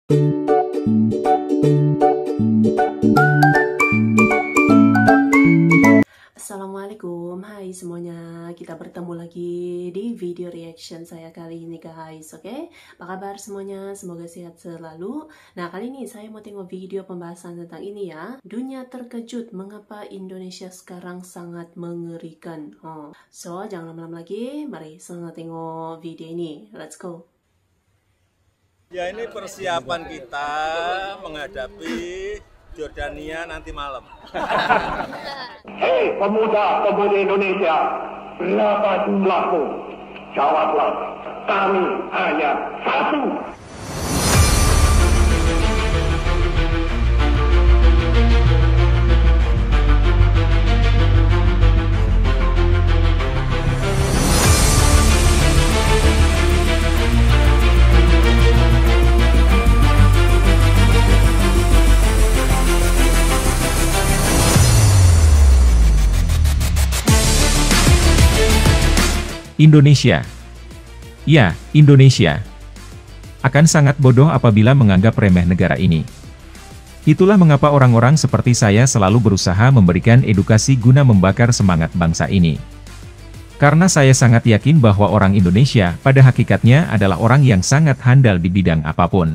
Assalamualaikum, hai semuanya, kita bertemu lagi di video reaction saya kali ini guys. Oke, apa kabar semuanya? Semoga sehat selalu. Nah, kali ini saya mau tengok video pembahasan tentang ini ya. Dunia terkejut mengapa Indonesia sekarang sangat mengerikan. So, jangan lama-lama lagi, mari sama tengok video ini. Let's go. Ya, ini persiapan kita menghadapi Jordania nanti malam. Hei pemuda-pemudi Indonesia, berapa jumlahmu? Jawablah, kami hanya satu. Indonesia. Ya, Indonesia akan sangat bodoh apabila menganggap remeh negara ini. Itulah mengapa orang-orang seperti saya selalu berusaha memberikan edukasi guna membakar semangat bangsa ini. Karena saya sangat yakin bahwa orang Indonesia pada hakikatnya adalah orang yang sangat handal di bidang apapun.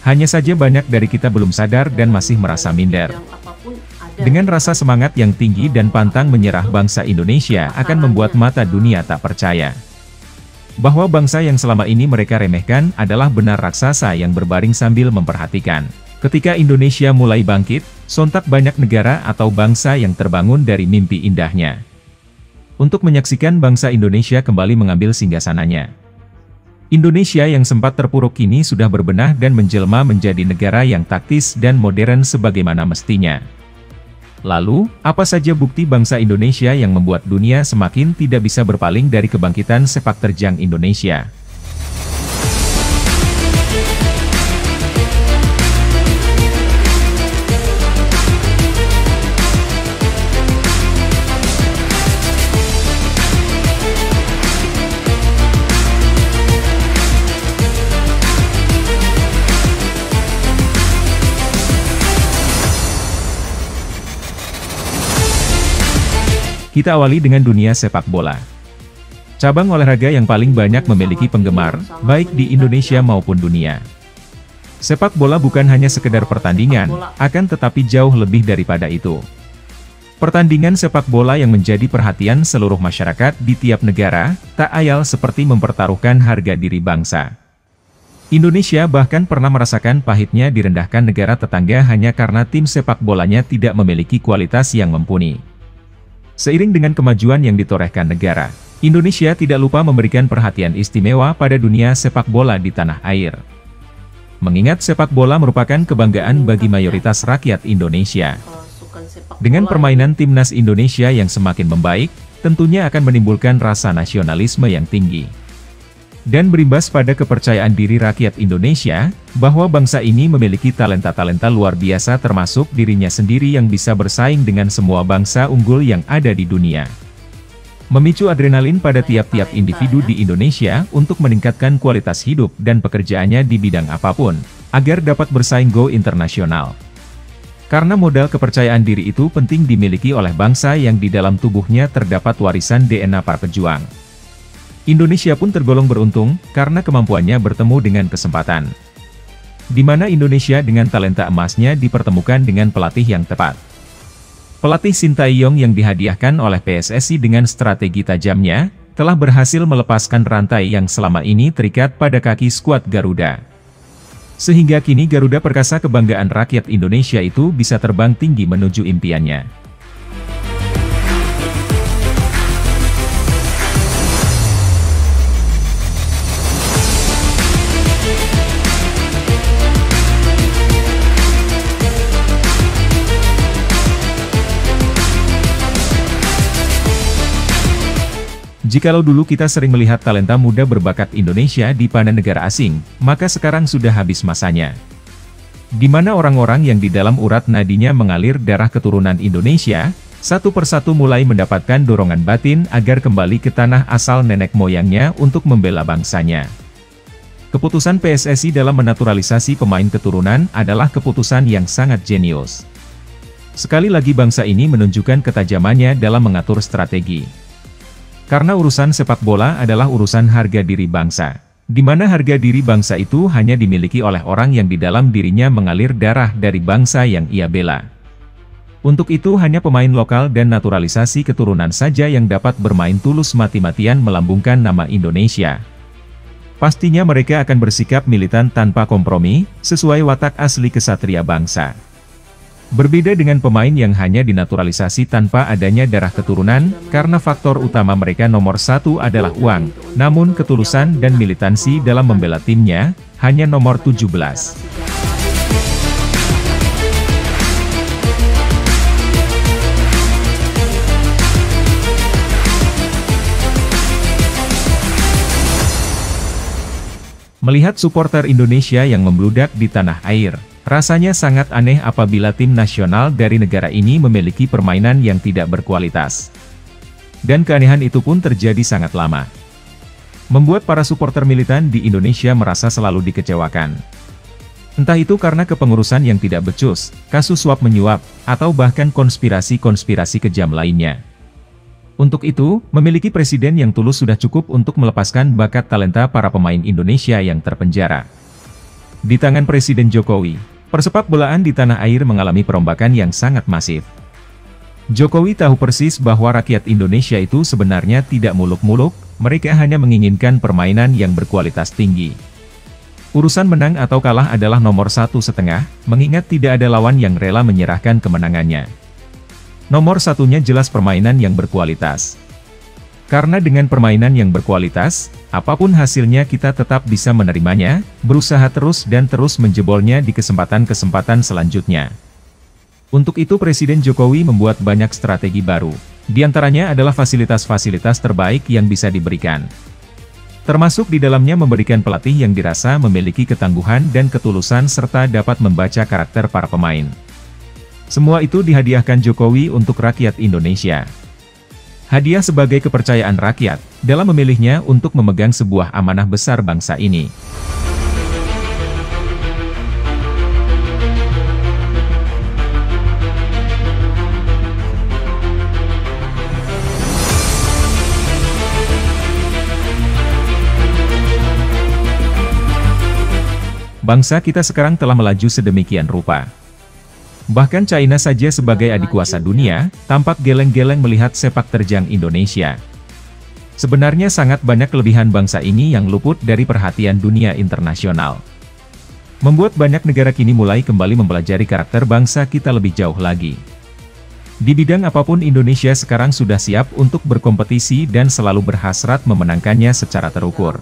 Hanya saja banyak dari kita belum sadar dan masih merasa minder. Dengan rasa semangat yang tinggi dan pantang menyerah, bangsa Indonesia akan membuat mata dunia tak percaya bahwa bangsa yang selama ini mereka remehkan adalah benar raksasa yang berbaring sambil memperhatikan. Ketika Indonesia mulai bangkit, sontak banyak negara atau bangsa yang terbangun dari mimpi indahnya untuk menyaksikan bangsa Indonesia kembali mengambil singgasananya. Indonesia yang sempat terpuruk kini sudah berbenah dan menjelma menjadi negara yang taktis dan modern sebagaimana mestinya. Lalu, apa saja bukti bangsa Indonesia yang membuat dunia semakin tidak bisa berpaling dari kebangkitan sepak terjang Indonesia? Kita awali dengan dunia sepak bola. Cabang olahraga yang paling banyak memiliki penggemar, baik di Indonesia maupun dunia. Sepak bola bukan hanya sekedar pertandingan, akan tetapi jauh lebih daripada itu. Pertandingan sepak bola yang menjadi perhatian seluruh masyarakat di tiap negara, tak ayal seperti mempertaruhkan harga diri bangsa. Indonesia bahkan pernah merasakan pahitnya direndahkan negara tetangga hanya karena tim sepak bolanya tidak memiliki kualitas yang mumpuni. Seiring dengan kemajuan yang ditorehkan negara, Indonesia tidak lupa memberikan perhatian istimewa pada dunia sepak bola di tanah air. Mengingat sepak bola merupakan kebanggaan bagi mayoritas rakyat Indonesia. Dengan permainan timnas Indonesia yang semakin membaik, tentunya akan menimbulkan rasa nasionalisme yang tinggi dan berimbas pada kepercayaan diri rakyat Indonesia, bahwa bangsa ini memiliki talenta-talenta luar biasa termasuk dirinya sendiri yang bisa bersaing dengan semua bangsa unggul yang ada di dunia. Memicu adrenalin pada tiap-tiap individu di Indonesia untuk meningkatkan kualitas hidup dan pekerjaannya di bidang apapun, agar dapat bersaing go internasional. Karena modal kepercayaan diri itu penting dimiliki oleh bangsa yang di dalam tubuhnya terdapat warisan DNA para pejuang. Indonesia pun tergolong beruntung, karena kemampuannya bertemu dengan kesempatan, di mana Indonesia dengan talenta emasnya dipertemukan dengan pelatih yang tepat. Pelatih Sintayong yang dihadiahkan oleh PSSI dengan strategi tajamnya, telah berhasil melepaskan rantai yang selama ini terikat pada kaki skuad Garuda. Sehingga kini Garuda Perkasa kebanggaan rakyat Indonesia itu bisa terbang tinggi menuju impiannya. Jikalau dulu kita sering melihat talenta muda berbakat Indonesia dipandang negara asing, maka sekarang sudah habis masanya. Di mana orang-orang yang di dalam urat nadinya mengalir darah keturunan Indonesia, satu persatu mulai mendapatkan dorongan batin agar kembali ke tanah asal nenek moyangnya untuk membela bangsanya. Keputusan PSSI dalam menaturalisasi pemain keturunan adalah keputusan yang sangat jenius. Sekali lagi bangsa ini menunjukkan ketajamannya dalam mengatur strategi. Karena urusan sepak bola adalah urusan harga diri bangsa, di mana harga diri bangsa itu hanya dimiliki oleh orang yang di dalam dirinya mengalir darah dari bangsa yang ia bela. Untuk itu hanya pemain lokal dan naturalisasi keturunan saja yang dapat bermain tulus mati-matian melambungkan nama Indonesia. Pastinya mereka akan bersikap militan tanpa kompromi, sesuai watak asli kesatria bangsa. Berbeda dengan pemain yang hanya dinaturalisasi tanpa adanya darah keturunan, karena faktor utama mereka nomor satu adalah uang, namun ketulusan dan militansi dalam membela timnya, hanya nomor 17. Melihat supporter Indonesia yang membludak di tanah air, rasanya sangat aneh apabila tim nasional dari negara ini memiliki permainan yang tidak berkualitas. Dan keanehan itu pun terjadi sangat lama. Membuat para supporter militan di Indonesia merasa selalu dikecewakan. Entah itu karena kepengurusan yang tidak becus, kasus suap menyuap, atau bahkan konspirasi-konspirasi kejam lainnya. Untuk itu, memiliki presiden yang tulus sudah cukup untuk melepaskan bakat talenta para pemain Indonesia yang terpenjara. Di tangan Presiden Jokowi, persepak bolaan di tanah air mengalami perombakan yang sangat masif. Jokowi tahu persis bahwa rakyat Indonesia itu sebenarnya tidak muluk-muluk, mereka hanya menginginkan permainan yang berkualitas tinggi. Urusan menang atau kalah adalah nomor 1,5, mengingat tidak ada lawan yang rela menyerahkan kemenangannya. Nomor satunya jelas permainan yang berkualitas. Karena dengan permainan yang berkualitas, apapun hasilnya kita tetap bisa menerimanya, berusaha terus dan terus menjebolnya di kesempatan-kesempatan selanjutnya. Untuk itu Presiden Jokowi membuat banyak strategi baru. Di antaranya adalah fasilitas-fasilitas terbaik yang bisa diberikan. Termasuk di dalamnya memberikan pelatih yang dirasa memiliki ketangguhan dan ketulusan serta dapat membaca karakter para pemain. Semua itu dihadiahkan Jokowi untuk rakyat Indonesia. Hadiah sebagai kepercayaan rakyat, dalam memilihnya untuk memegang sebuah amanah besar bangsa ini. Bangsa kita sekarang telah melaju sedemikian rupa. Bahkan China saja sebagai adik kuasa dunia, tampak geleng-geleng melihat sepak terjang Indonesia. Sebenarnya sangat banyak kelebihan bangsa ini yang luput dari perhatian dunia internasional. Membuat banyak negara kini mulai kembali mempelajari karakter bangsa kita lebih jauh lagi. Di bidang apapun Indonesia sekarang sudah siap untuk berkompetisi dan selalu berhasrat memenangkannya secara terukur.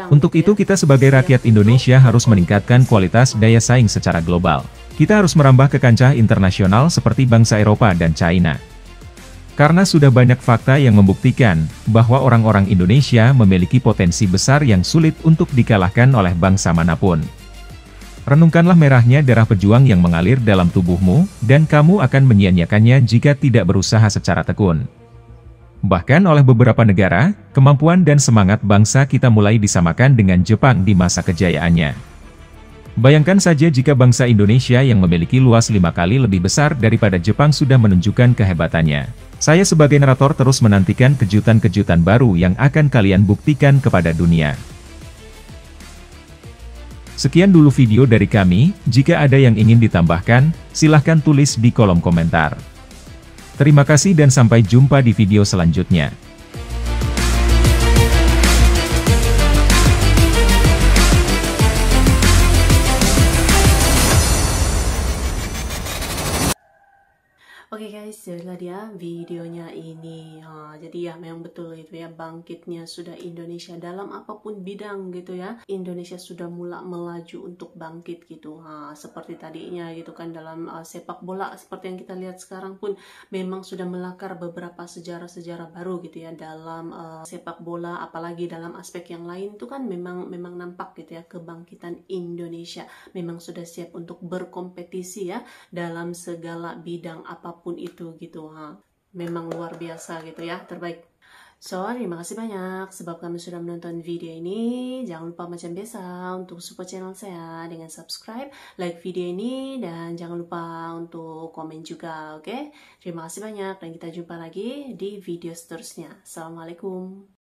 Untuk itu kita sebagai rakyat Indonesia harus meningkatkan kualitas daya saing secara global. Kita harus merambah ke kancah internasional seperti bangsa Eropa dan China. Karena sudah banyak fakta yang membuktikan bahwa orang-orang Indonesia memiliki potensi besar yang sulit untuk dikalahkan oleh bangsa manapun. Renungkanlah merahnya darah pejuang yang mengalir dalam tubuhmu, dan kamu akan menyia-nyiakannya jika tidak berusaha secara tekun. Bahkan oleh beberapa negara, kemampuan dan semangat bangsa kita mulai disamakan dengan Jepang di masa kejayaannya. Bayangkan saja jika bangsa Indonesia yang memiliki luas 5 kali lebih besar daripada Jepang sudah menunjukkan kehebatannya. Saya sebagai narator terus menantikan kejutan-kejutan baru yang akan kalian buktikan kepada dunia. Sekian dulu video dari kami, jika ada yang ingin ditambahkan, silahkan tulis di kolom komentar. Terima kasih dan sampai jumpa di video selanjutnya. Oke guys, jadilah dia videonya ini. Jadi ya memang betul itu ya, bangkitnya sudah Indonesia dalam apapun bidang gitu ya. Indonesia sudah mulai melaju untuk bangkit gitu. Seperti tadinya gitu kan dalam sepak bola seperti yang kita lihat sekarang pun memang sudah melakar beberapa sejarah-sejarah baru gitu ya dalam sepak bola, apalagi dalam aspek yang lain itu kan memang nampak gitu ya kebangkitan Indonesia. Memang sudah siap untuk berkompetisi ya dalam segala bidang apapun itu gitu. Memang luar biasa gitu ya, terbaik. So, terima kasih banyak sebab kamu sudah menonton video ini. Jangan lupa macam biasa untuk support channel saya dengan subscribe, like video ini, dan jangan lupa untuk komen juga, oke? Terima kasih banyak dan kita jumpa lagi di video seterusnya. Assalamualaikum.